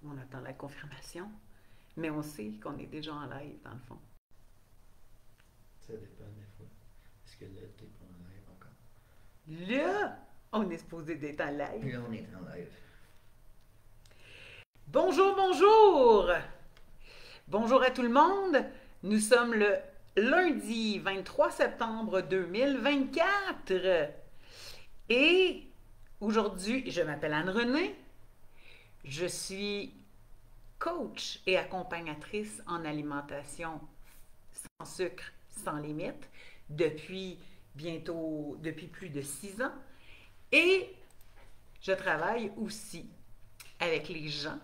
On attend la confirmation, mais on sait qu'on est déjà en live, dans le fond. Ça dépend des fois. Est-ce que là, t'es pas en live encore? Là, on est supposé d'être en Puis live. là, on est en live. Bonjour, bonjour! Bonjour à tout le monde. Nous sommes le lundi 23 septembre 2024. Et aujourd'hui, je m'appelle Anne-Renée. Je suis coach et accompagnatrice en alimentation sans sucre, sans limite, depuis plus de 6 ans. Et je travaille aussi avec les gens,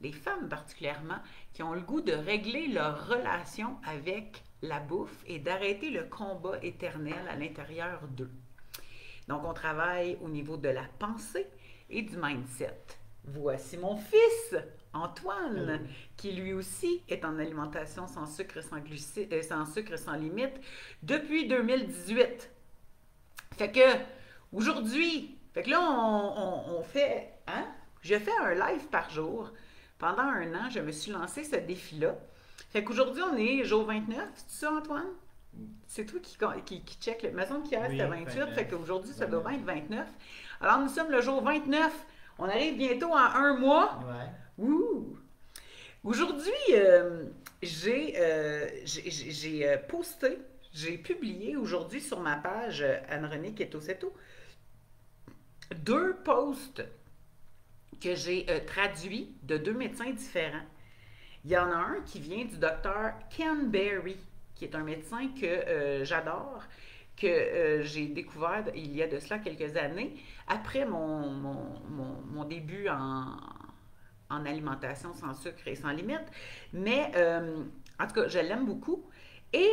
les femmes particulièrement, qui ont le goût de régler leur relation avec la bouffe et d'arrêter le combat éternel à l'intérieur d'eux. Donc, on travaille au niveau de la pensée et du mindset. Voici mon fils, Antoine, qui lui aussi est en alimentation sans sucre, sans sucre, sans limite, depuis 2018. Fait que, aujourd'hui, là, on fait, hein? Je fais un live par jour. Pendant un an, je me suis lancé ce défi-là. Fait qu'aujourd'hui, on est jour 29, c'est ça, Antoine? C'est toi qui check. Il me semble qu'hier, Oui, c'était 28, 29. fait qu'aujourd'hui, ça doit 29. être 29. Alors, nous sommes le jour 29. On arrive bientôt à un mois. Ouais. Ouh! Aujourd'hui, j'ai posté, j'ai publié aujourd'hui sur ma page Anne-Renée Keto Seto 2 posts que j'ai traduits de 2 médecins différents. Il y en a un qui vient du docteur Ken Berry, qui est un médecin que j'adore, que j'ai découvert il y a de cela quelques années, après mon début en alimentation sans sucre et sans limite. Mais en tout cas, je l'aime beaucoup. Et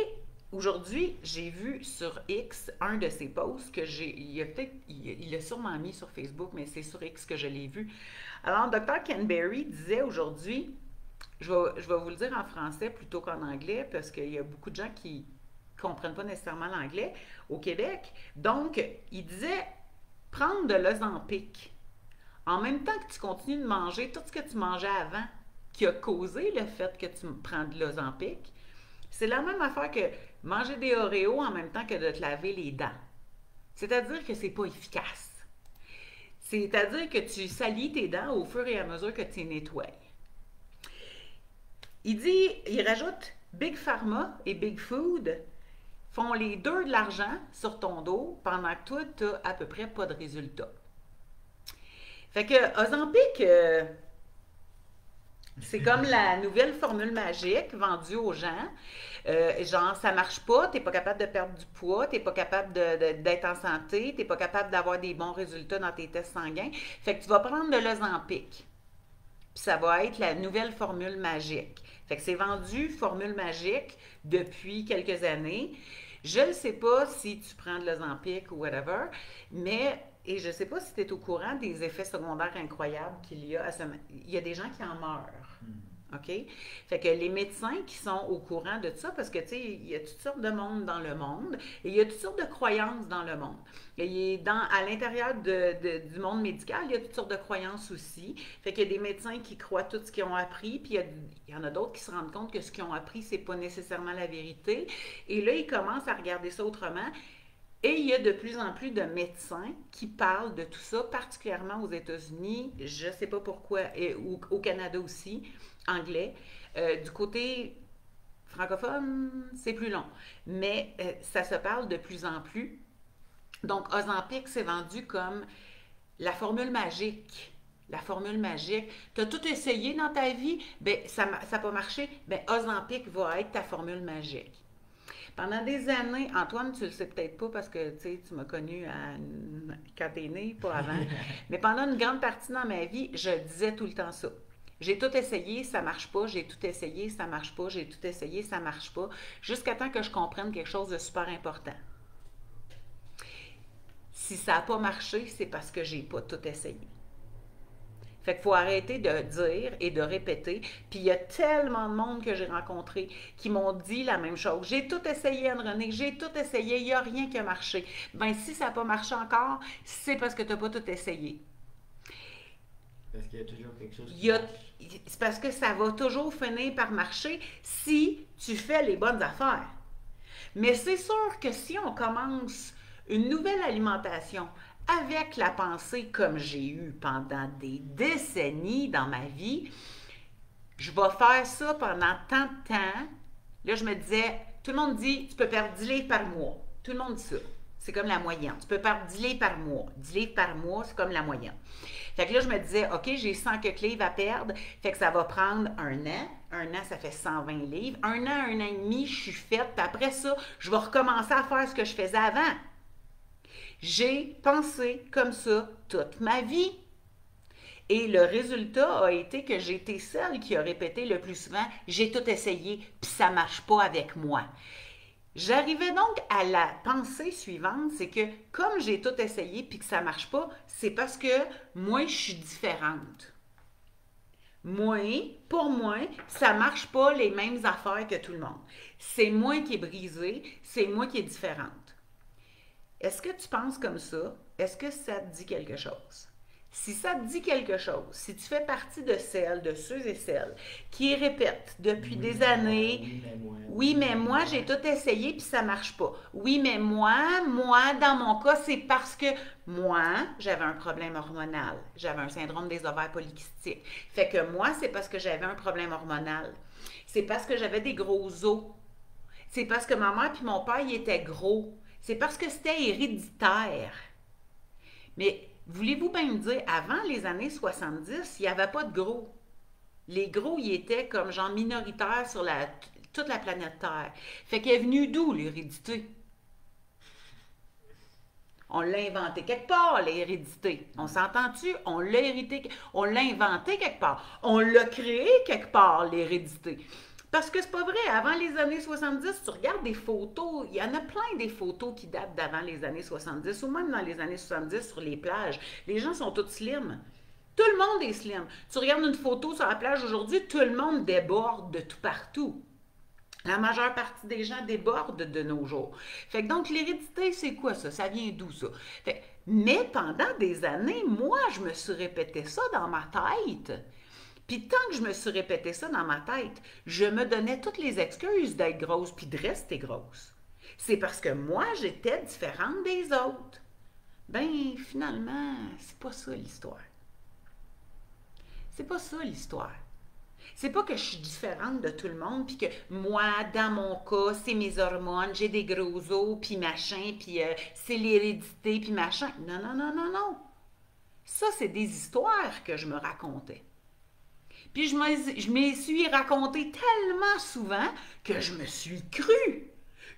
aujourd'hui, j'ai vu sur X un de ses posts que il l'a sûrement mis sur Facebook, mais c'est sur X que je l'ai vu. Alors, Dr. Ken Berry disait aujourd'hui, je vais vous le dire en français plutôt qu'en anglais, parce qu'il y a beaucoup de gens qui ne comprennent pas nécessairement l'anglais au Québec. Donc, il disait prendre de l'Ozempic en même temps que tu continues de manger tout ce que tu mangeais avant, qui a causé le fait que tu prends de l'Ozempic, c'est la même affaire que manger des Oreos en même temps que de te laver les dents. C'est-à-dire que c'est pas efficace. C'est-à-dire que tu salis tes dents au fur et à mesure que tu les nettoies. Il rajoute Big Pharma et Big Food font les deux de l'argent sur ton dos pendant que toi, tu n'as à peu près pas de résultats. Fait que Ozempic, c'est comme la nouvelle formule magique vendue aux gens. Genre, ça marche pas, t'es pas capable de perdre du poids, t'es pas capable d'être en santé, t'es pas capable d'avoir des bons résultats dans tes tests sanguins. Fait que tu vas prendre de l'Ozempic. Puis ça va être la nouvelle formule magique. Fait que c'est vendu formule magique depuis quelques années. Je ne sais pas si tu prends de l'Ozempic ou whatever, mais et je ne sais pas si tu es au courant des effets secondaires incroyables qu'il y a il y a des gens qui en meurent. OK? Fait que les médecins qui sont au courant de tout ça, parce que, tu sais, il y a toutes sortes de monde dans le monde et il y a toutes sortes de croyances dans le monde. À l'intérieur du monde médical, il y a toutes sortes de croyances aussi. Fait qu'il y a des médecins qui croient tout ce qu'ils ont appris, puis il y en a d'autres qui se rendent compte que ce qu'ils ont appris, c'est pas nécessairement la vérité. Et là, ils commencent à regarder ça autrement. Et il y a de plus en plus de médecins qui parlent de tout ça, particulièrement aux États-Unis, je ne sais pas pourquoi, et au Canada aussi, anglais. Du côté francophone, c'est plus long, mais ça se parle de plus en plus. Donc, Ozempic, c'est vendu comme la formule magique. La formule magique. Tu as tout essayé dans ta vie, ben ça n'a pas marché, ben Ozempic va être ta formule magique. Pendant des années, Antoine, tu le sais peut-être pas parce que tu m'as connu quand t'es né, pas avant. Mais pendant une grande partie dans ma vie, je disais tout le temps ça. J'ai tout essayé, ça marche pas, j'ai tout essayé, ça marche pas, j'ai tout essayé, ça marche pas, jusqu'à temps que je comprenne quelque chose de super important. Si ça n'a pas marché, c'est parce que j'ai pas tout essayé. Fait qu'il faut arrêter de dire et de répéter. Puis il y a tellement de monde que j'ai rencontré qui m'ont dit la même chose. J'ai tout essayé, Anne-Renée, j'ai tout essayé, il n'y a rien qui a marché. Ben si ça n'a pas marché encore, c'est parce que tu n'as pas tout essayé. Parce qu'il y a toujours quelque chose Il qui y a- marche. c'est parce que ça va toujours finir par marcher si tu fais les bonnes affaires. Mais c'est sûr que si on commence une nouvelle alimentation avec la pensée comme j'ai eu pendant des décennies dans ma vie, je vais faire ça pendant tant de temps. Là, je me disais, tout le monde dit, tu peux perdre 10 livres par mois. Tout le monde dit ça. C'est comme la moyenne. Tu peux perdre 10 livres par mois. 10 livres par mois, c'est comme la moyenne. Fait que là, je me disais, OK, j'ai 100 quelques livres à perdre. Fait que ça va prendre un an. Un an, ça fait 120 livres. Un an et demi, je suis faite. Puis après ça, je vais recommencer à faire ce que je faisais avant. J'ai pensé comme ça toute ma vie. Et le résultat a été que j'ai été celle qui a répété le plus souvent, j'ai tout essayé, puis ça marche pas avec moi. J'arrivais donc à la pensée suivante, c'est que comme j'ai tout essayé puis que ça marche pas, c'est parce que moi, je suis différente. Moi, pour moi, ça marche pas les mêmes affaires que tout le monde. C'est moi qui est brisée, c'est moi qui est différente. Est-ce que tu penses comme ça? Est-ce que ça te dit quelque chose? Si ça te dit quelque chose, si tu fais partie de ceux et celles qui répètent depuis des années, oui, mais moi, j'ai tout essayé puis ça marche pas. Oui, mais moi, dans mon cas, c'est parce que moi, j'avais un problème hormonal. J'avais un syndrome des ovaires polykystiques. Fait que moi, c'est parce que j'avais un problème hormonal. C'est parce que j'avais des gros os. C'est parce que ma mère puis mon père, ils étaient gros. C'est parce que c'était héréditaire. Mais voulez-vous bien me dire, avant les années 70, il n'y avait pas de gros. Les gros, ils étaient comme genre minoritaires sur toute la planète Terre. Fait qu'elle est venue d'où, l'hérédité? On l'a inventé quelque part, l'hérédité. On s'entend-tu? On l'a hérité, on l'a inventé quelque part. On l'a créé quelque part, l'hérédité. Parce que c'est pas vrai, avant les années 70, tu regardes des photos, il y en a plein des photos qui datent d'avant les années 70, ou même dans les années 70 sur les plages. Les gens sont tous slim. Tout le monde est slim. Tu regardes une photo sur la plage aujourd'hui, tout le monde déborde de tout partout. La majeure partie des gens débordent de nos jours. Fait que donc, l'hérédité, c'est quoi ça? Ça vient d'où ça? Mais pendant des années, moi, je me suis répété ça dans ma tête. Puis tant que je me suis répété ça dans ma tête, je me donnais toutes les excuses d'être grosse puis de rester grosse. C'est parce que moi, j'étais différente des autres. Ben, finalement, c'est pas ça l'histoire. C'est pas ça l'histoire. C'est pas que je suis différente de tout le monde, puis que moi, dans mon cas, c'est mes hormones, j'ai des gros os, puis machin, puis c'est l'hérédité, puis machin. Non, non, non, non, non. Ça, c'est des histoires que je me racontais. Puis je me suis raconté tellement souvent que je me suis crue.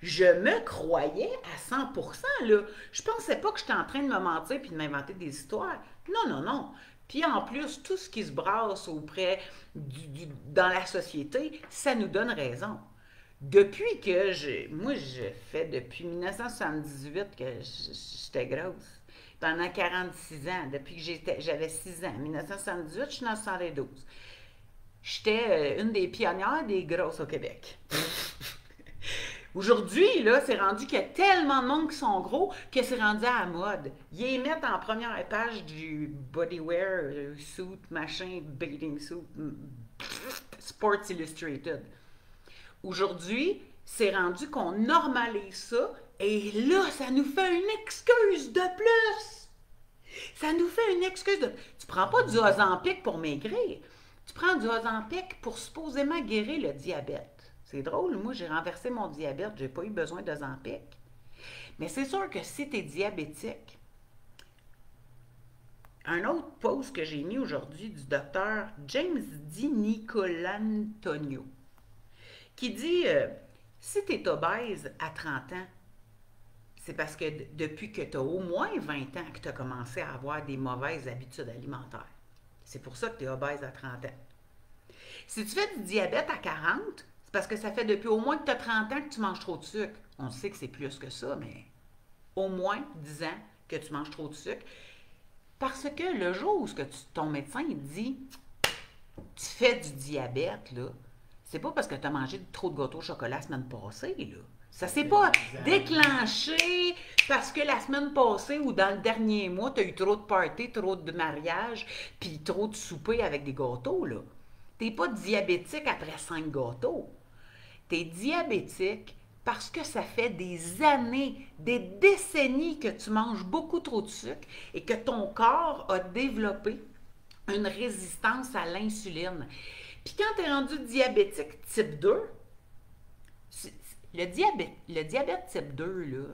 Je me croyais à 100%, là. Je pensais pas que j'étais en train de me mentir puis de m'inventer des histoires. Non, non, non. Puis en plus, tout ce qui se brasse dans la société, ça nous donne raison. Depuis que moi, je fais depuis 1978 que j'étais grosse. Pendant 46 ans, depuis que j'avais 6 ans. 1978, je suis dans 72. J'étais une des pionnières des grosses au Québec. Aujourd'hui, là, c'est rendu qu'il y a tellement de monde qui sont gros que c'est rendu à la mode. Ils les mettent en première page du bodywear, suit, machin, bathing suit, Sports Illustrated. Aujourd'hui, c'est rendu qu'on normalise ça et là, ça nous fait une excuse de plus. Ça nous fait une excuse de... Tu prends pas du Ozempic pour maigrir. Tu prends du Ozempic pour supposément guérir le diabète. C'est drôle, moi j'ai renversé mon diabète, j'ai pas eu besoin d'Ozempic. Mais c'est sûr que si tu es diabétique, un autre post que j'ai mis aujourd'hui du docteur James Di Nicolantonio, qui dit si tu es obèse à 30 ans, c'est parce que depuis que tu as au moins 20 ans que tu as commencé à avoir des mauvaises habitudes alimentaires. C'est pour ça que tu es obèse à 30 ans. Si tu fais du diabète à 40, c'est parce que ça fait depuis au moins que tu as 30 ans que tu manges trop de sucre. On sait que c'est plus que ça, mais au moins 10 ans que tu manges trop de sucre. Parce que le jour où ton médecin dit tu fais du diabète, là, c'est pas parce que tu as mangé trop de gâteaux au chocolat la semaine passée, là. Ça s'est pas déclenché parce que la semaine passée ou dans le dernier mois, tu as eu trop de parties, trop de mariages, puis trop de soupers avec des gâteaux, là. T'es pas diabétique après 5 gâteaux. T'es diabétique parce que ça fait des années, des décennies que tu manges beaucoup trop de sucre et que ton corps a développé une résistance à l'insuline. Puis quand tu es rendu diabétique type 2, le diabète type 2, là,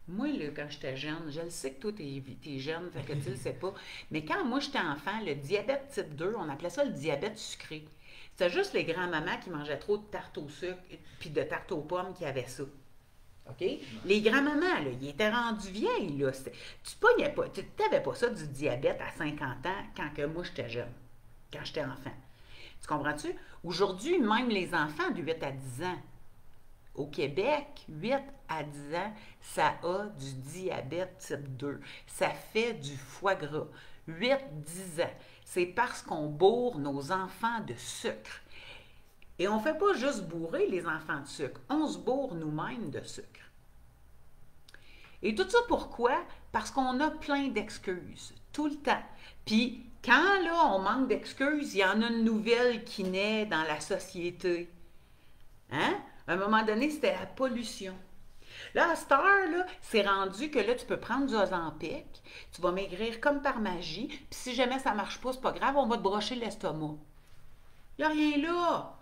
moi, là, quand j'étais jeune, je le sais que toi, t'es jeune, fait que tu le sais pas, mais quand moi, j'étais enfant, le diabète type 2, on appelait ça le diabète sucré. C'était juste les grands-mamans qui mangeaient trop de tarte au sucre puis de tarte aux pommes qui avaient ça. OK? Les grands-mamans, là, ils étaient rendus vieilles, là. Tu pognais pas, tu n'avais pas ça du diabète à 50 ans quand que moi, j'étais jeune, quand j'étais enfant. Tu comprends-tu? Aujourd'hui, même les enfants de 8 à 10 ans, au Québec, 8 à 10 ans, ça a du diabète type 2. Ça fait du foie gras. 8-10 ans. C'est parce qu'on bourre nos enfants de sucre. Et on ne fait pas juste bourrer les enfants de sucre, on se bourre nous-mêmes de sucre. Et tout ça pourquoi? Parce qu'on a plein d'excuses, tout le temps. Puis quand là, on manque d'excuses, il y en a une nouvelle qui naît dans la société. Hein? À un moment donné, c'était la pollution. Là, à cette heure, c'est rendu que là, tu peux prendre du Ozempic, tu vas maigrir comme par magie, puis si jamais ça ne marche pas, c'est pas grave, on va te brocher l'estomac. Il n'y a rien là.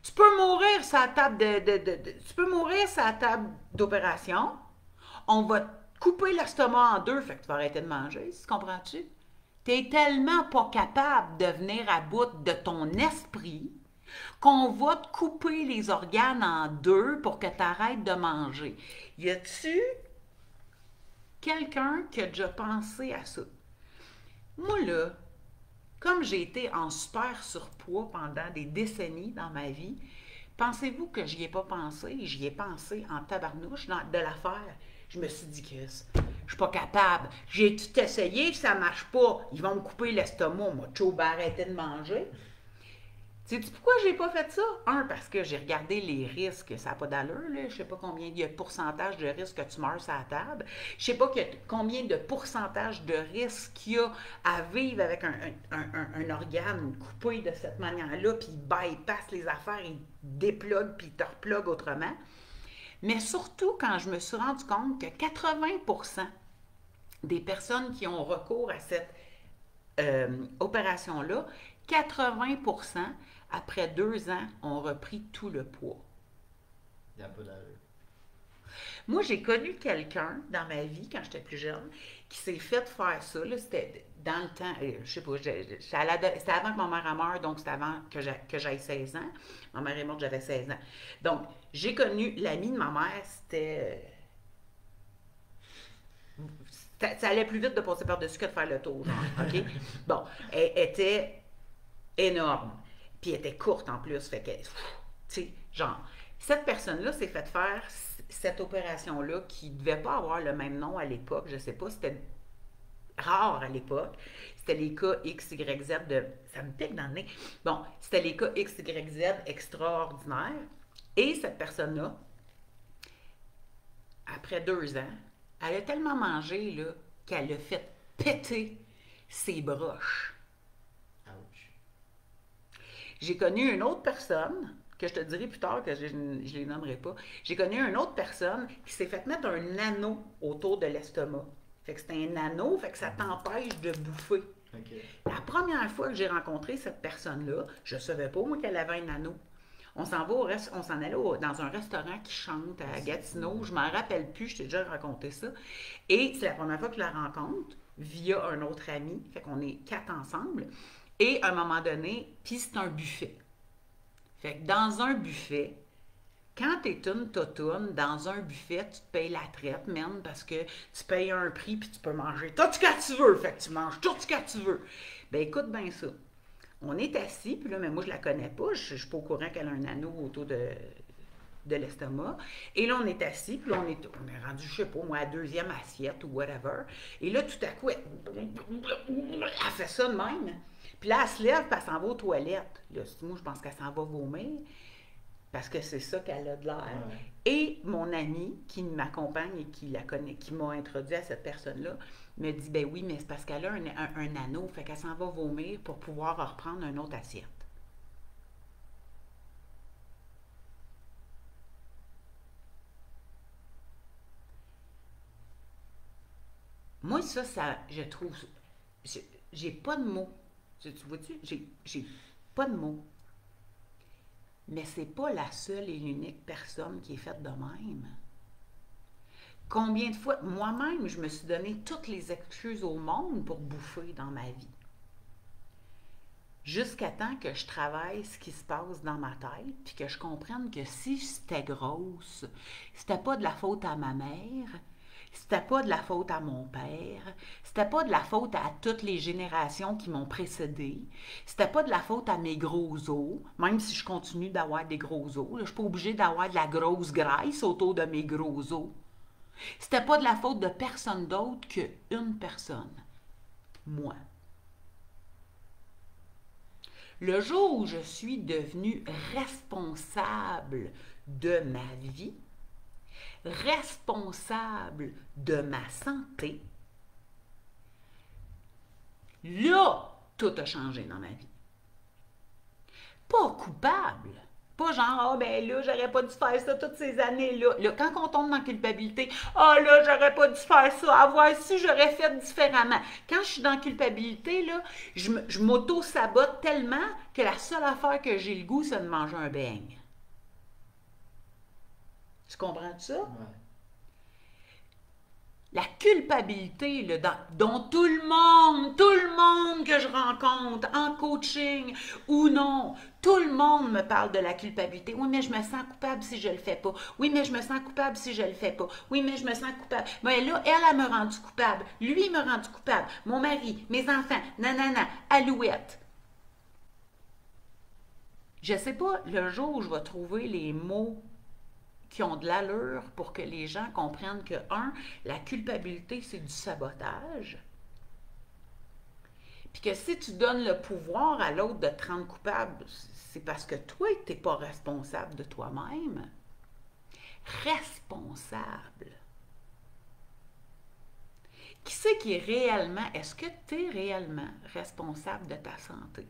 Tu peux mourir sur la table tu peux mourir sur la table d'opération. On va te couper l'estomac en deux, fait que tu vas arrêter de manger, comprends-tu? Tu es tellement pas capable de venir à bout de ton esprit qu'on va te couper les organes en deux pour que tu arrêtes de manger. Y a-tu quelqu'un qui a déjà pensé à ça? Moi, là, comme j'ai été en super surpoids pendant des décennies dans ma vie, pensez-vous que j'y ai pas pensé? J'y ai pensé en tabarnouche de l'affaire. Je me suis dit, Chris, je suis pas capable. J'ai tout essayé, ça marche pas. Ils vont me couper l'estomac. Moi, je vais arrêter de manger. Sais-tu pourquoi j'ai pas fait ça? Un, parce que j'ai regardé les risques, ça n'a pas d'allure, là. Je sais pas combien il y a de pourcentage de risque que tu meurs sur la table. Je sais pas combien de pourcentage de risque qu'il y a à vivre avec un organe coupé de cette manière-là, puis il bypass les affaires, il déplugue, puis il te replugue autrement. Mais surtout, quand je me suis rendu compte que 80% des personnes qui ont recours à cette opération-là, 80%, après 2 ans, ont repris tout le poids. Il n'y a pas d'allure. Moi, j'ai connu quelqu'un dans ma vie, quand j'étais plus jeune, qui s'est fait faire ça. Là, c'était dans le temps, je sais pas, c'était avant que ma mère meure, donc c'était avant que j'aille 16 ans. Ma mère est morte, j'avais 16 ans. Donc, j'ai connu l'ami de ma mère, ça allait plus vite de passer par-dessus que de faire le tour, genre, OK? Bon, elle était énorme. Puis elle était courte en plus, fait que, tu sais, genre, cette personne-là s'est fait faire cette opération-là qui ne devait pas avoir le même nom à l'époque, je sais pas, c'était rare à l'époque. C'était les cas XYZ de... Ça me pique dans le nez. Bon, c'était les cas XYZ extraordinaires. Et cette personne-là, après 2 ans, elle a tellement mangé là, qu'elle a fait péter ses broches. Ouch. J'ai connu une autre personne, que je te dirai plus tard, que je ne les nommerai pas. J'ai connu une autre personne qui s'est fait mettre un anneau autour de l'estomac. Fait que c'est un anneau, fait que ça t'empêche de bouffer. Okay. La première fois que j'ai rencontré cette personne-là, je ne savais pas, moi, qu'elle avait un anneau. On s'en allait dans un restaurant qui chante à Gatineau, je m'en rappelle plus, je t'ai déjà raconté ça. Et c'est la première fois que je la rencontre, via un autre ami, fait qu'on est 4 ensemble. Et à un moment donné, puis c'est un buffet. Fait que dans un buffet, quand t'es une totoune, dans un buffet, tu te payes la traite, même, parce que tu payes un prix puis tu peux manger tout ce que tu veux. Fait que tu manges tout ce que tu veux. Ben écoute bien ça. On est assis, puis là, mais moi, je la connais pas. Je suis pas au courant qu'elle a un anneau autour de l'estomac. Et là, on est assis, puis là, on est rendu, je sais pas, moi, à la 2e assiette ou whatever. Et là, tout à coup, elle fait ça de même. Puis là, elle se lève, puis elle s'en va aux toilettes. Là, moi, je pense qu'elle s'en va vomir. Parce que c'est ça qu'elle a de l'air. Ouais. Et mon ami qui m'accompagne et qui la connaît, qui m'a introduit à cette personne-là, me dit, ben oui, mais c'est parce qu'elle a un anneau, fait qu'elle s'en va vomir pour pouvoir reprendre une autre assiette. Moi, ça, je trouve, j'ai pas de mots. Tu vois-tu, j'ai pas de mots. Mais c'est pas la seule et l'unique personne qui est faite de même. Combien de fois, moi-même, je me suis donné toutes les excuses au monde pour bouffer dans ma vie. Jusqu'à temps que je travaille ce qui se passe dans ma tête, puis que je comprenne que si j'étais grosse, c'était pas de la faute à ma mère, c'était pas de la faute à mon père, c'était pas de la faute à toutes les générations qui m'ont précédé, c'était pas de la faute à mes gros os, même si je continue d'avoir des gros os, là, je suis pas obligée d'avoir de la grosse graisse autour de mes gros os. C'était pas de la faute de personne d'autre qu'une personne, moi. Le jour où je suis devenue responsable de ma vie, responsable de ma santé, là, tout a changé dans ma vie. Pas coupable. Pas genre, ah ben là, j'aurais pas dû faire ça toutes ces années-là. Là, quand on tombe dans la culpabilité, ah là, j'aurais pas dû faire ça, à voir si j'aurais fait différemment. Quand je suis dans la culpabilité, là, je m'auto-sabote tellement que la seule affaire que j'ai le goût, c'est de manger un beigne. Tu comprends ça? Ouais. La culpabilité là, dont tout le monde que je rencontre en coaching ou non, tout le monde me parle de la culpabilité. Oui, mais je me sens coupable si je le fais pas. Oui, mais je me sens coupable si je le fais pas. Oui, mais je me sens coupable. Mais là, elle me rendu coupable. Lui me rendu coupable. Mon mari, mes enfants, nanana, Alouette. Je sais pas, le jour où je vais trouver les mots qui ont de l'allure pour que les gens comprennent que, la culpabilité, c'est du sabotage. Puis que si tu donnes le pouvoir à l'autre de te rendre coupable, c'est parce que toi, tu n'es pas responsable de toi-même. Responsable. Qui c'est qui est réellement, est-ce que tu es réellement responsable de ta santé?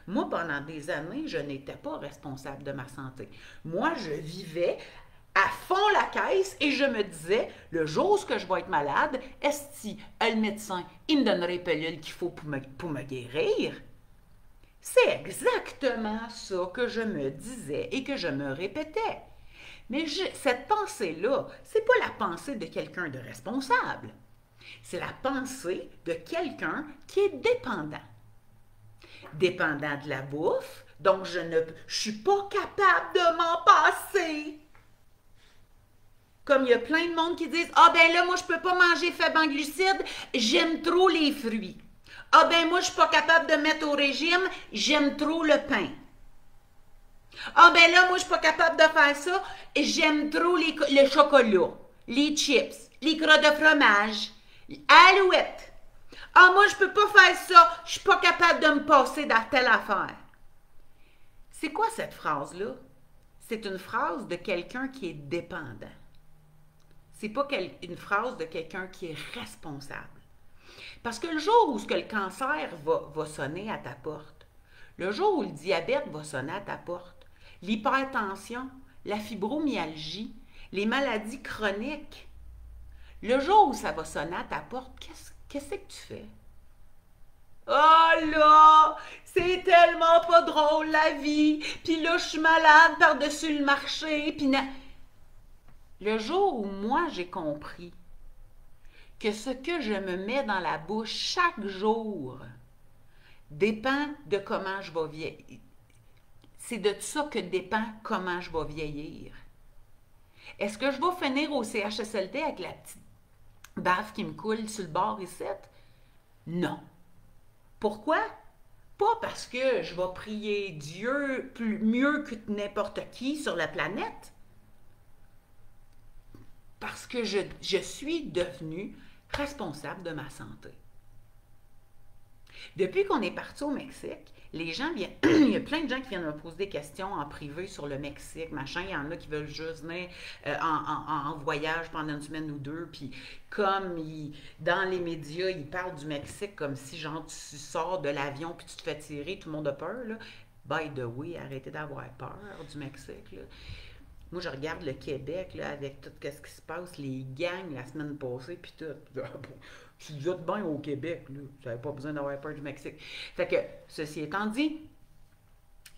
Moi, pendant des années, je n'étais pas responsable de ma santé. Moi, je vivais à fond la caisse et je me disais, le jour où je vais être malade, est-ce que le médecin, il me donnerait les pilules qu'il faut pour me guérir? C'est exactement ça que je me disais et que je me répétais. Mais cette pensée-là, c'est pas la pensée de quelqu'un de responsable. C'est la pensée de quelqu'un qui est dépendant. Dépendant de la bouffe, donc je suis pas capable de m'en passer. Comme il y a plein de monde qui disent « Ah ben là, moi je peux pas manger faible en glucides, j'aime trop les fruits. Ah ben moi je suis pas capable de mettre au régime, j'aime trop le pain. Ah ben là, moi je suis pas capable de faire ça, j'aime trop le chocolat, les chips, les crottes de fromage, Alouette. Ah moi je peux pas faire ça, je suis pas capable de me passer dans telle affaire. » C'est quoi cette phrase-là? C'est une phrase de quelqu'un qui est dépendant. C'est pas une phrase de quelqu'un qui est responsable. Parce que le jour où le cancer va sonner à ta porte, le jour où le diabète va sonner à ta porte, l'hypertension, la fibromyalgie, les maladies chroniques, le jour où ça va sonner à ta porte, qu'est-ce que tu fais? Oh là, c'est tellement pas drôle la vie, puis là je suis malade par-dessus le marché, puis le jour où moi j'ai compris que ce que je me mets dans la bouche chaque jour dépend de comment je vais vieillir. C'est de ça que dépend comment je vais vieillir. Est-ce que je vais finir au CHSLD avec la petite baffe qui me coule sur le bord ici? Non. Pourquoi? Pas parce que je vais prier Dieu mieux que n'importe qui sur la planète. Parce que je suis devenue responsable de ma santé. Depuis qu'on est parti au Mexique, les gens viennent. Il y a plein de gens qui viennent me poser des questions en privé sur le Mexique, machin. Il y en a qui veulent juste venir en voyage pendant une semaine ou deux. Puis, comme dans les médias, ils parlent du Mexique comme si, genre, tu sors de l'avion puis tu te fais tirer, tout le monde a peur, là. By the way, arrêtez d'avoir peur du Mexique, là. Moi, je regarde le Québec, là, avec tout ce qui se passe, les gangs la semaine passée, puis tout. Tu te doutes bien au Québec, là. Tu n'avais pas besoin d'avoir peur du Mexique. Fait que, ceci étant dit,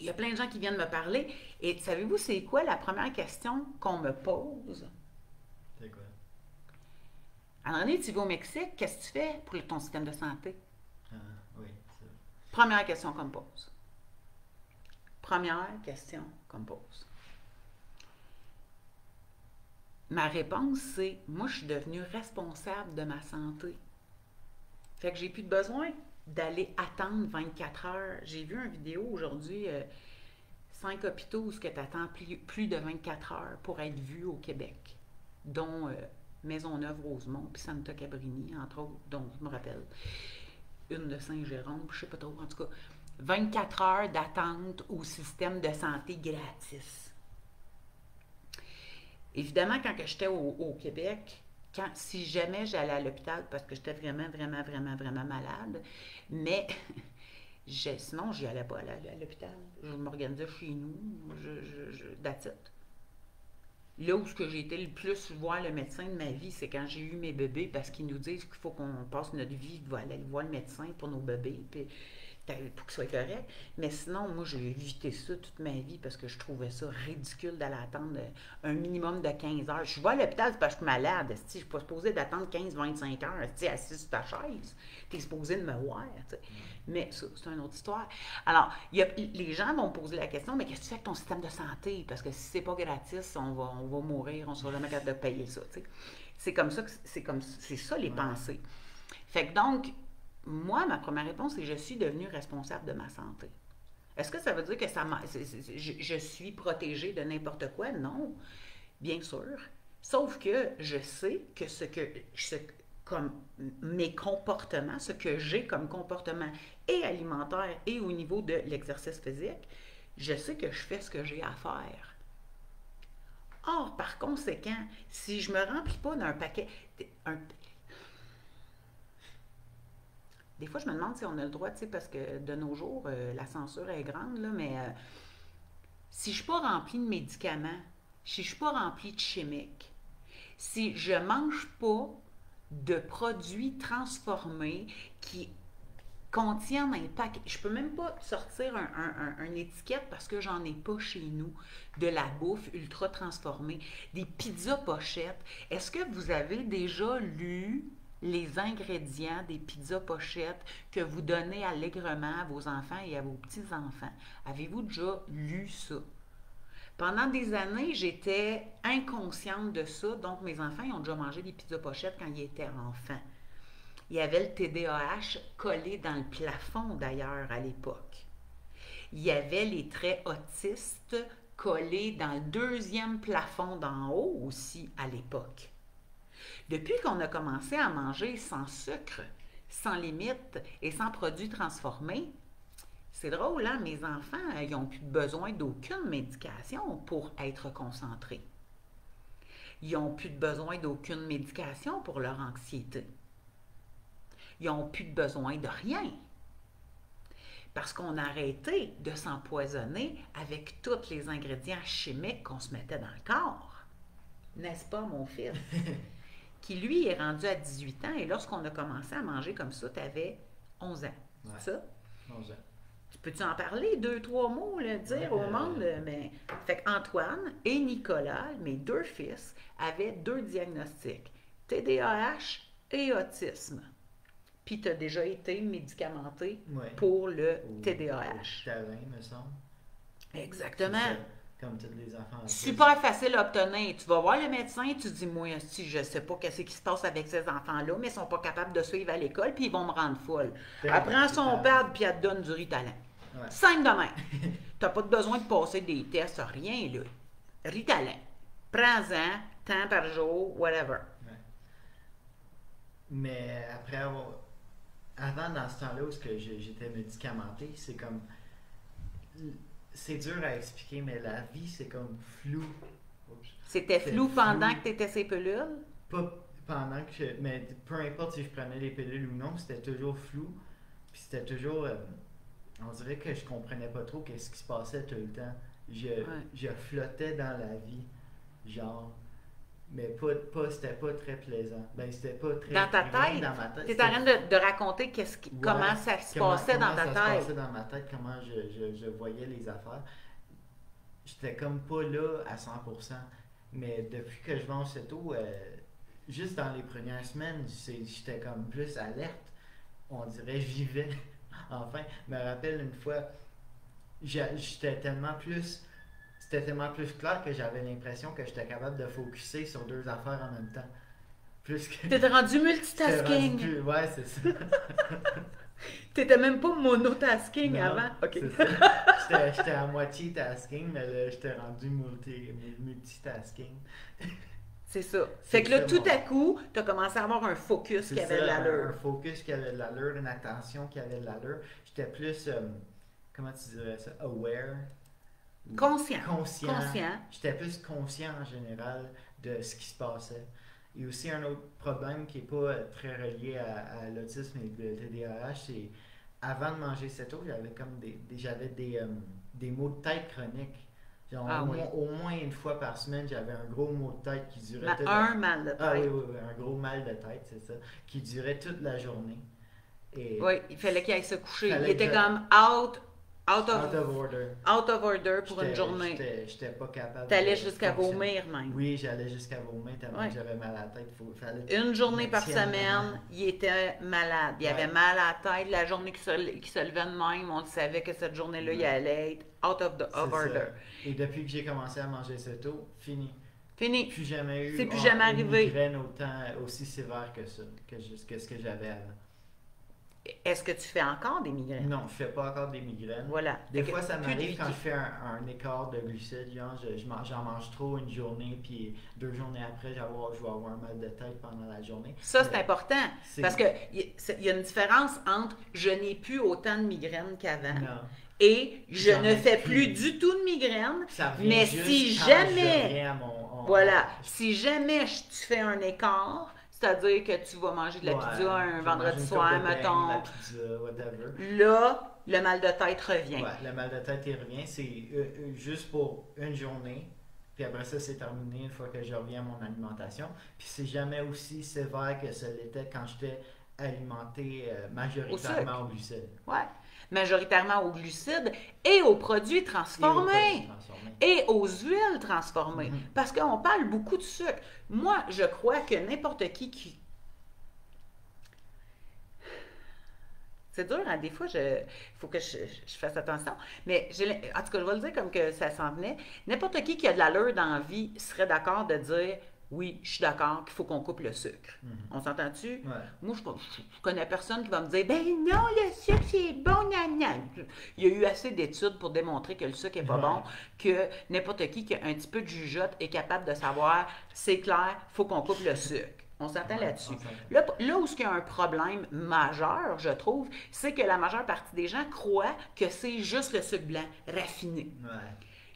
il y a plein de gens qui viennent me parler. Et savez-vous, c'est quoi la première question qu'on me pose? C'est quoi? À un moment donné, tu vas au Mexique, qu'est-ce que tu fais pour ton système de santé? Ah, oui, ça. Première question qu'on me pose. Première question qu'on me pose. Ma réponse, c'est, moi, je suis devenue responsable de ma santé. Fait que j'ai plus de besoin d'aller attendre 24 heures. J'ai vu une vidéo aujourd'hui, 5 hôpitaux où tu attends plus de 24 heures pour être vu au Québec, dont Maisonneuve-Rosemont puis Santa Cabrini, entre autres, dont je me rappelle. Une de Saint-Jérôme, je sais pas trop, en tout cas. 24 heures d'attente au système de santé gratis. Évidemment, quand j'étais au Québec, si jamais j'allais à l'hôpital, parce que j'étais vraiment malade, mais sinon, je n'y allais pas à l'hôpital. Je m'organisais chez nous, that's it. Là où j'ai été le plus voir le médecin de ma vie, c'est quand j'ai eu mes bébés, parce qu'ils nous disent qu'il faut qu'on passe notre vie à aller voir le médecin pour nos bébés, puis pour qu'ils soient corrects. Mais sinon, moi, j'ai évité ça toute ma vie parce que je trouvais ça ridicule d'aller attendre un minimum de 15 heures. Je vais à l'hôpital, c'est parce que je suis malade. Je ne suis pas supposée d'attendre 15-25 heures assis sur ta chaise. Tu es supposée de me voir. T'sais. Mais ça, c'est une autre histoire. Alors, les gens vont me poser la question, mais qu'est-ce que tu fais avec ton système de santé? Parce que si c'est pas gratis, on va mourir, on ne sera jamais capable de payer ça. T'sais. C'est comme ça, c'est ça les pensées. Fait que donc, moi, ma première réponse, c'est que je suis devenue responsable de ma santé. Est-ce que ça veut dire que je suis protégée de n'importe quoi? Non, bien sûr. Sauf que je sais que comme mes comportements, ce que j'ai comme comportement et alimentaire et au niveau de l'exercice physique, je sais que je fais ce que j'ai à faire. Or, par conséquent, si je ne me remplis pas d'un paquet... Des fois, je me demande si on a le droit, parce que de nos jours, la censure est grande, là, mais si je ne suis pas remplie de médicaments, si je ne suis pas remplie de chimiques, si je ne mange pas de produits transformés qui contiennent un paquet, je ne peux même pas sortir une étiquette parce que j'en ai pas chez nous, de la bouffe ultra transformée, des pizzas pochettes. Est-ce que vous avez déjà lu les ingrédients des pizzas pochettes que vous donnez allègrement à vos enfants et à vos petits-enfants? Avez-vous déjà lu ça? Pendant des années, j'étais inconsciente de ça, donc mes enfants ils ont déjà mangé des pizzas pochettes quand ils étaient enfants. Il y avait le TDAH collé dans le plafond d'ailleurs à l'époque. Il y avait les traits autistes collés dans le deuxième plafond d'en haut aussi à l'époque. Depuis qu'on a commencé à manger sans sucre, sans limite et sans produits transformés, c'est drôle, hein? Mes enfants, ils n'ont plus besoin d'aucune médication pour être concentrés. Ils n'ont plus besoin d'aucune médication pour leur anxiété. Ils n'ont plus besoin de rien. Parce qu'on a arrêté de s'empoisonner avec tous les ingrédients chimiques qu'on se mettait dans le corps. N'est-ce pas, mon fils? Qui, lui, est rendu à 18 ans. Et lorsqu'on a commencé à manger comme ça, tu avais 11 ans. Ouais. C'est ça? 11 ans. Tu peux-tu en parler, 2-3 mots, là, dire au monde? Mais... Fait qu'Antoine et Nicolas, mes deux fils, avaient 2 diagnostics. TDAH et autisme. Puis tu as déjà été médicamenté pour le TDAH. Terrain, me semble. Exactement. Comme tous les enfants. Super facile à obtenir. Tu vas voir le médecin, tu dis, moi, si je ne sais pas qu'est-ce qui se passe avec ces enfants-là, mais ils ne sont pas capables de suivre à l'école, puis ils vont me rendre folle. Elle prend son pad, puis elle te donne du Ritalin. Ouais. Simple de même. Tu n'as pas besoin de passer des tests, rien, là. Ritalin. Prends-en, temps par jour, whatever. Ouais. Mais après avoir... avant, dans ce temps-là où j'étais médicamenté, c'est comme. C'est dur à expliquer, mais la vie, c'est comme flou. Oups. C'était C'était flou pendant flou. que tu étais ces pilules? Pas pendant que je. Mais peu importe si je prenais les pilules ou non, c'était toujours flou. Puis c'était toujours. On dirait que je comprenais pas trop qu'est-ce qui se passait tout le temps. Je, Ouais. je flottais dans la vie. Genre. Mais c'était pas très plaisant. Ben, c'était pas très. Dans ta rien tête? dans ma tête. Tu es en train de raconter Ouais, comment ça se passait dans ta comment ça se tête. passait dans ma tête, comment je voyais les affaires. J'étais comme pas là à 100%. Mais depuis que je vais en CETO, juste dans les premières semaines, j'étais comme plus alerte. On dirait je vivais. Enfin, je me rappelle une fois, j'étais tellement plus. C'était tellement plus clair que j'avais l'impression que j'étais capable de focusser sur deux affaires en même temps. Plus que. T'étais rendu J'étais rendu multitasking. ouais, c'est ça. T'étais même pas monotasking Non, avant. OK. c'est ça. J'étais à moitié tasking, mais là, j'étais rendu multitasking. C'est ça. C'est Fait que là, très tout bon. à coup, t'as commencé à avoir un focus C'est qui avait de ça, un l'allure. focus qui avait de l'allure, une attention qui avait de l'allure. J'étais plus, comment tu dirais ça, aware. Conscient. Conscient. Conscient. J'étais plus conscient en général de ce qui se passait. Et aussi un autre problème qui n'est pas très relié à l'autisme et le TDAH, c'est avant de manger cette eau, j'avais comme j'avais des maux de tête chroniques. Genre, Ah oui. au moins une fois par semaine, j'avais un gros mot de tête qui durait toute Un mal de tête. Ah oui, oui, oui, un gros mal de tête, c'est ça, qui durait toute la journée. Et Oui, il fallait qu'il aille se coucher. Il Fallait était que- comme out out of order. pour une journée. J'étais pas capable T'allais de jusqu'à fonctionner. vomir même. Oui, j'allais jusqu'à vomir tellement Ouais. que j'avais mal à la tête. Une journée me par tienne semaine, vraiment. il était malade. Il avait Ouais. mal à la tête. La journée qui se levait de même, on le savait que cette journée-là, il Ouais. allait être out of C'est order. ça. Et depuis que j'ai commencé à manger cette eau, fini. Fini. Plus jamais eu C'est plus jamais une arrivé. migraine aussi sévère que ça, que ce que j'avais avant. Est-ce que tu fais encore des migraines? Non, je fais pas encore des migraines. Voilà. Des Fait que fois, ça plus de m'arrive quand je Vicky. fais un écart de glucides, genre j'en mange trop une journée, puis 2 journées après, je vais avoir un mal de tête pendant la journée. Ça, c'est Mais important. c'est- Parce qu'il y a une différence entre je n'ai plus autant de migraines qu'avant Non. et je J'en ne ai fais plus. plus du tout de migraines. Ça revient Mais juste si quand jamais- je reviens à Voilà. Si jamais tu fais un écart, c'est-à-dire que tu vas manger de la Ouais, pizza un je vais vendredi manger une soir, coupe de pain, mettons, de la pizza, whatever. là, le mal de tête revient. Ouais, le mal de tête, il revient. C'est juste pour une journée. Puis après ça, c'est terminé une fois que je reviens à mon alimentation. Puis c'est jamais aussi sévère que ça l'était quand j'étais alimenté majoritairement au glucides. Ouais. Majoritairement aux glucides et aux produits Et aux produits transformés. transformés. Et aux huiles transformées. Mhm. Parce qu'on parle beaucoup de sucre. Moi, je crois que n'importe qui... C'est dur, hein? Des fois, il faut que je fasse attention. Mais en tout cas, je vais le dire comme que ça s'en venait. N'importe qui a de l'allure dans la vie serait d'accord de dire oui, je suis d'accord qu'il faut qu'on coupe le sucre. Mhm. On s'entend-tu? Ouais. Moi, je connais personne qui va me dire ben non, le sucre, c'est bon, nan. Il y a eu assez d'études pour démontrer que le sucre n'est pas Ouais. bon, que n'importe qui a un petit peu de jugeote est capable de savoir, c'est clair, il faut qu'on coupe le sucre. On s'entend Ouais, là-dessus. on s'entend. Là où il y a un problème majeur, je trouve, c'est que la majeure partie des gens croient que c'est juste le sucre blanc, raffiné. Ouais.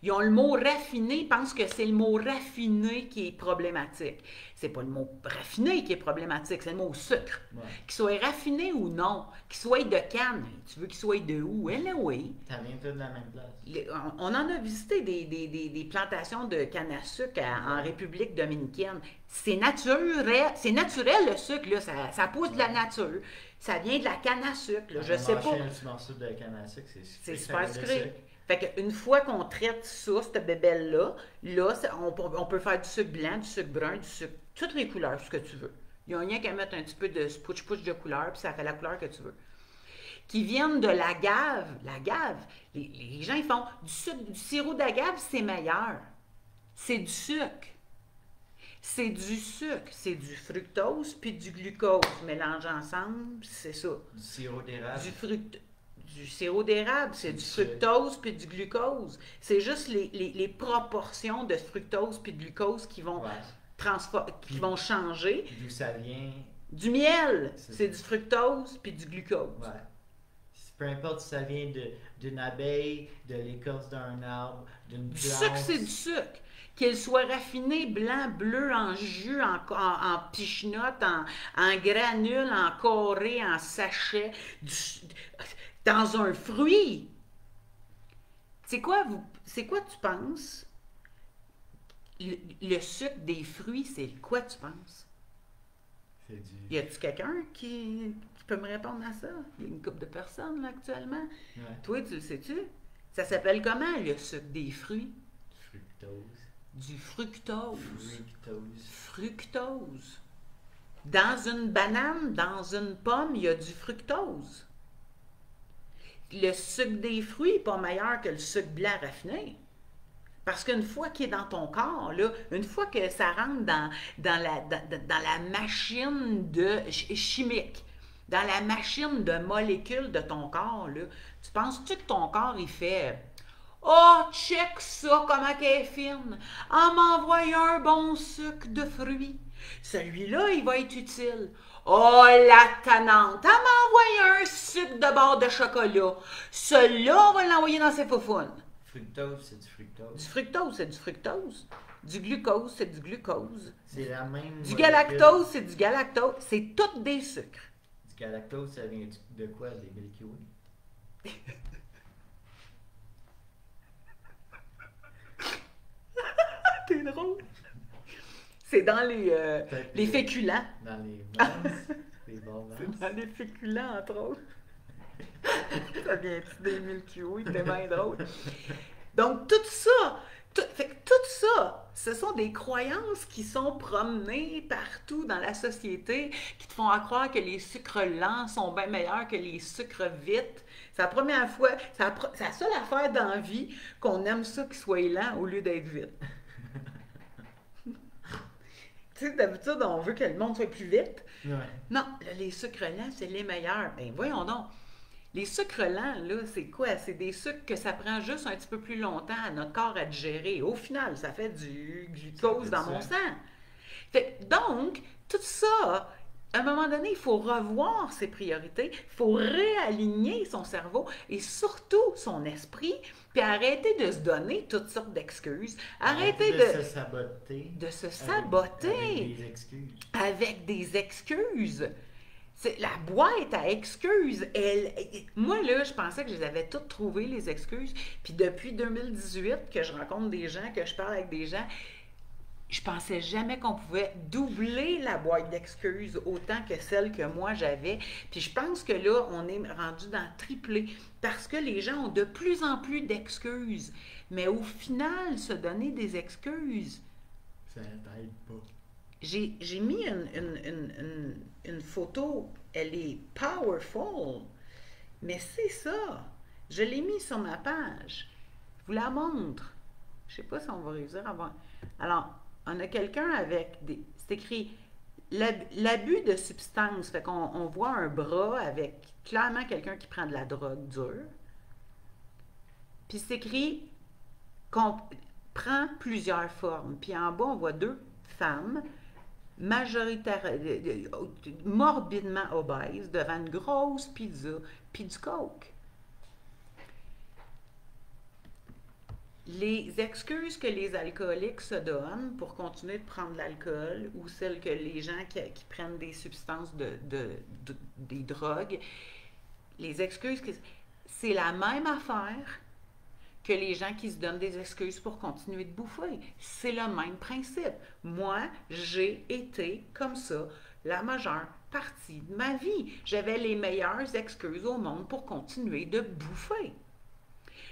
Ils ont le mot raffiné, ils pensent que c'est le mot raffiné qui est problématique. C'est pas le mot raffiné qui est problématique, c'est le mot sucre. Ouais. Qu'il soit raffiné ou non, qu'il soit de canne, tu veux qu'il soit de où? Anyway, Ça vient tout de la même place. on en a visité des plantations de canne à sucre en République dominicaine. C'est naturel le sucre, là, ça pousse de la nature. Ça vient de la canne à sucre, là, je sais pas. Un petit morceau de canne à sucre, C'est ça super vient de sucré. sucre. Fait qu'une fois qu'on traite ça, cette bébelle-là, on peut faire du sucre blanc, du sucre brun, du sucre, toutes les couleurs, ce que tu veux. Il n'y a rien qu'à mettre un petit peu de spouch-pouch de couleur, puis ça fait la couleur que tu veux. Qui viennent de l'agave. L'agave, les gens, ils font du sirop d'agave, c'est meilleur. C'est du sucre. C'est du sucre. C'est du fructose puis du glucose. Mélangés ensemble, c'est ça. Du sirop d'érable. Du sirop d'érable, c'est du fructose puis du glucose. C'est juste les proportions de fructose puis de glucose qui vont, Ouais. qui vont changer. D'où ça vient. Du miel, C'est c'est ça. du fructose puis du glucose. Ouais. Peu importe si ça vient d'une abeille, de l'écorce d'un arbre, d'une Du sucre, c'est du plante. sucre. Qu'il soit raffiné, blanc, bleu, en jus, en pichenote, en granule, en carré, en sachet, dans un fruit. C'est quoi tu penses? Le sucre des fruits, c'est quoi tu penses? C'est du. Y a-tu quelqu'un qui peut me répondre à ça? Il y a une couple de personnes là, actuellement. Ouais. Toi, tu le sais-tu? Ça s'appelle comment le sucre des fruits? Fructose. Du fructose. Fructose. Fructose. Dans une banane, dans une pomme, il y a du fructose. Le sucre des fruits n'est pas meilleur que le sucre blanc raffiné. Parce qu'une fois qu'il est dans ton corps, là, une fois que ça rentre dans la machine chimique, dans la machine de molécules de ton corps, là, tu penses-tu que ton corps, il fait oh, check ça, comment qu'elle est fine. En m'envoyant un bon sucre de fruits. Celui-là, il va être utile. Oh, la tannante, elle m'a envoyé un sucre de barre de chocolat. Celui-là, on va l'envoyer dans ses faufounes. Fructose, c'est du fructose. Du fructose, c'est du fructose. Du glucose, c'est du glucose. C'est la même. Du molécule. galactose, c'est du galactose. C'est tous des sucres. Du galactose, ça vient de quoi? Des Milky Way. T'es drôle. C'est dans les féculents. Dans les bases. Les bons C'est dans les féculents, entre autres. Ça vient-tu des Milky Way? C'est bien drôle. Donc, fait que tout ça, ce sont des croyances qui sont promenées partout dans la société, qui te font croire que les sucres lents sont bien meilleurs que les sucres vite. C'est la première fois, c'est la seule affaire dans la vie qu'on aime ça qu'il soit lent au lieu d'être vite. Tu sais, d'habitude, on veut que le monde soit plus vite. Ouais. Non, là, les sucres lents, c'est les meilleurs. Ben voyons donc. Les sucres lents, là, c'est quoi? C'est des sucres que ça prend juste un petit peu plus longtemps à notre corps à digérer. Au final, ça fait du glucose dans mon sang. Donc, tout ça, à un moment donné, il faut revoir ses priorités, il faut réaligner son cerveau et surtout son esprit, puis arrêter de se donner toutes sortes d'excuses. Arrêter de se saboter. de se saboter Avec des excuses. avec des excuses. La boîte à excuses, moi là, je pensais que je les avais toutes trouvées, les excuses. Puis depuis 2018, que je rencontre des gens, que je parle avec des gens, je pensais jamais qu'on pouvait doubler la boîte d'excuses autant que celle que moi j'avais. Puis je pense que là, on est rendu dans tripler parce que les gens ont de plus en plus d'excuses. Mais au final, se donner des excuses, Ça t'aide pas. j'ai mis une photo, elle est powerful, mais c'est ça. Je l'ai mis sur ma page. Je vous la montre. Je ne sais pas si on va réussir à voir. Alors, on a quelqu'un avec des. C'est écrit l'abus de substance. Fait qu'on voit un bras avec clairement quelqu'un qui prend de la drogue dure. Puis c'est écrit qu'on prend plusieurs formes. Puis en bas, on voit deux femmes morbidement obèses devant une grosse pizza puis du coke. Les excuses que les alcooliques se donnent pour continuer de prendre de l'alcool ou celles que les gens qui prennent des substances des drogues, les excuses, c'est la même affaire que les gens qui se donnent des excuses pour continuer de bouffer. C'est le même principe. Moi, j'ai été comme ça la majeure partie de ma vie. J'avais les meilleures excuses au monde pour continuer de bouffer.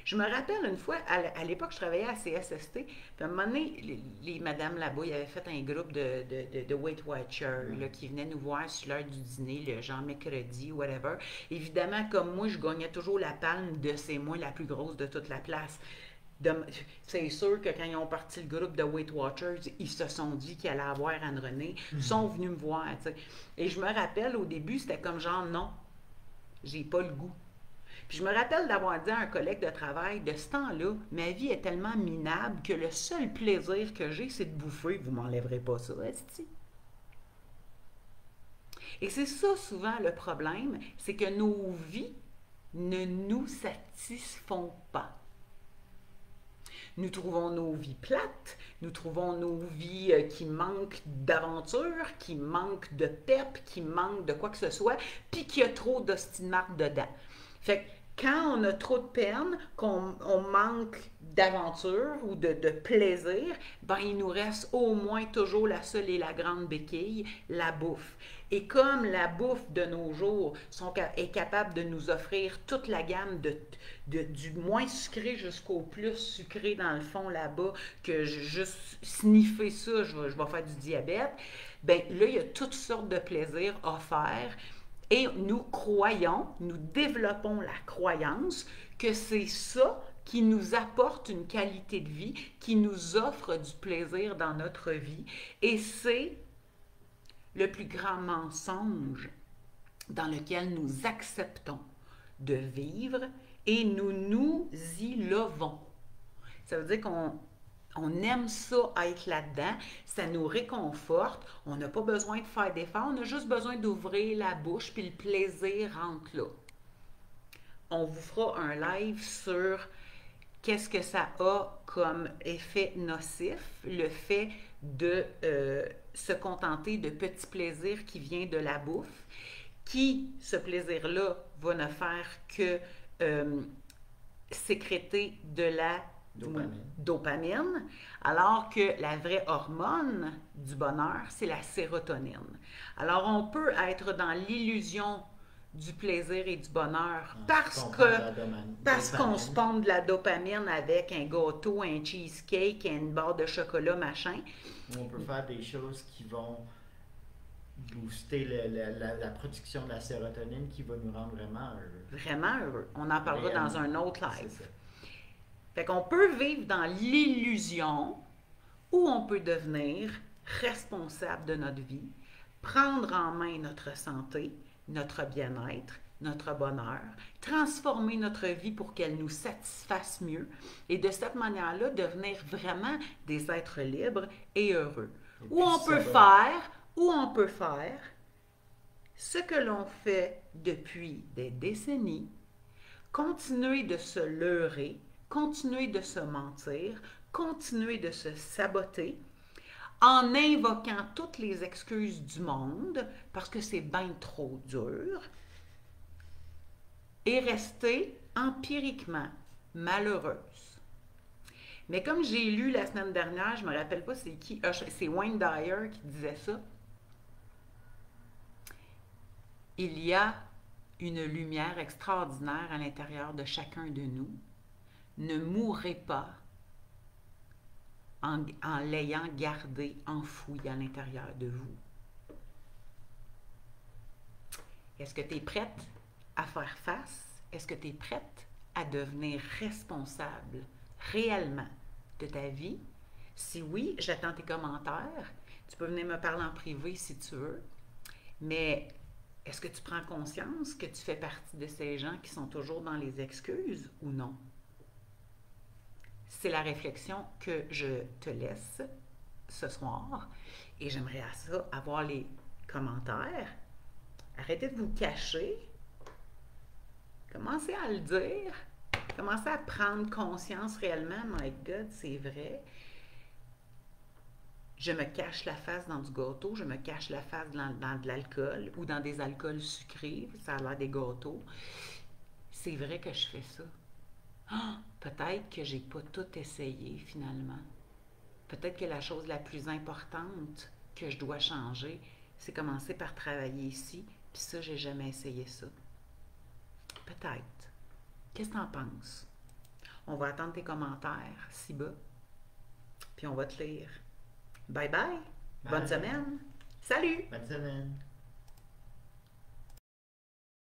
Je me rappelle une fois, à l'époque, je travaillais à CSST, puis à un moment donné, les madames là-bas, ils avaient fait un groupe de Weight Watchers là, qui venaient nous voir sur l'heure du dîner, le genre mercredi, whatever. Évidemment, comme moi, je gagnais toujours la palme de c'est moi la plus grosse de toute la place. C'est sûr que quand ils ont parti le groupe de Weight Watchers, ils se sont dit qu'il allait avoir Anne-Renée. Ils sont venus me voir, tu sais. Et je me rappelle, au début, c'était comme genre, non, j'ai pas le goût. Puis je me rappelle d'avoir dit à un collègue de travail, de ce temps-là, ma vie est tellement minable que le seul plaisir que j'ai, c'est de bouffer. Vous m'enlèverez pas ça, esti. Et c'est ça souvent le problème, c'est que nos vies ne nous satisfont pas. Nous trouvons nos vies plates, nous trouvons nos vies qui manquent d'aventure, qui manquent de pep, qui manquent de quoi que ce soit, puis qu'il y a trop d'ostinate dedans. Fait que quand on a trop de peine, qu'on manque d'aventure ou de plaisir, ben il nous reste au moins toujours la seule et la grande béquille, la bouffe. Et comme la bouffe de nos jours est capable de nous offrir toute la gamme du moins sucré jusqu'au plus sucré dans le fond là-bas, que juste sniffer ça, je vais faire du diabète, bien là, il y a toutes sortes de plaisirs offerts. Et nous croyons, nous développons la croyance que c'est ça qui nous apporte une qualité de vie, qui nous offre du plaisir dans notre vie. Et c'est le plus grand mensonge dans lequel nous acceptons de vivre et nous y levons. Ça veut dire qu'on aime ça être là-dedans, ça nous réconforte, on n'a pas besoin de faire d'efforts, on a juste besoin d'ouvrir la bouche, puis le plaisir rentre là. On vous fera un live sur qu'est-ce que ça a comme effet nocif, le fait de se contenter de petits plaisirs qui viennent de la bouffe, qui, ce plaisir-là, va ne faire que sécréter de la dopamine, alors que la vraie hormone du bonheur, c'est la sérotonine. Alors, on peut être dans l'illusion du plaisir et du bonheur parce qu'on se pompe de la dopamine avec un gâteau, un cheesecake, une barre de chocolat, machin. On peut faire des choses qui vont booster la production de la sérotonine qui va nous rendre vraiment heureux. Vraiment heureux. On en parlera dans un autre live. Fait qu'on peut vivre dans l'illusion ou on peut devenir responsable de notre vie, prendre en main notre santé, notre bien-être, notre bonheur, transformer notre vie pour qu'elle nous satisfasse mieux et de cette manière-là devenir vraiment des êtres libres et heureux. Ou on peut faire ce que l'on fait depuis des décennies, continuer de se leurrer, continuer de se mentir, continuer de se saboter en invoquant toutes les excuses du monde parce que c'est bien trop dur et rester empiriquement malheureuse. Mais comme j'ai lu la semaine dernière, je ne me rappelle pas c'est qui, c'est Wayne Dyer qui disait ça, il y a une lumière extraordinaire à l'intérieur de chacun de nous. Ne mourrez pas en l'ayant gardé enfoui à l'intérieur de vous. Est-ce que tu es prête à faire face? Est-ce que tu es prête à devenir responsable réellement de ta vie? Si oui, j'attends tes commentaires. Tu peux venir me parler en privé si tu veux. Mais est-ce que tu prends conscience que tu fais partie de ces gens qui sont toujours dans les excuses ou non? C'est la réflexion que je te laisse ce soir et j'aimerais à ça avoir les commentaires. Arrêtez de vous cacher. Commencez à le dire. Commencez à prendre conscience réellement. My God, c'est vrai. Je me cache la face dans du gâteau, je me cache la face dans de l'alcool ou dans des alcools sucrés, ça a l'air des gâteaux. C'est vrai que je fais ça. Ah, peut-être que j'ai pas tout essayé finalement. Peut-être que la chose la plus importante que je dois changer, c'est commencer par travailler ici, puis ça, j'ai jamais essayé ça. Peut-être. Qu'est-ce que t'en penses? On va attendre tes commentaires ci-bas, puis on va te lire. Bye bye! Bonne semaine! Salut! Bonne semaine!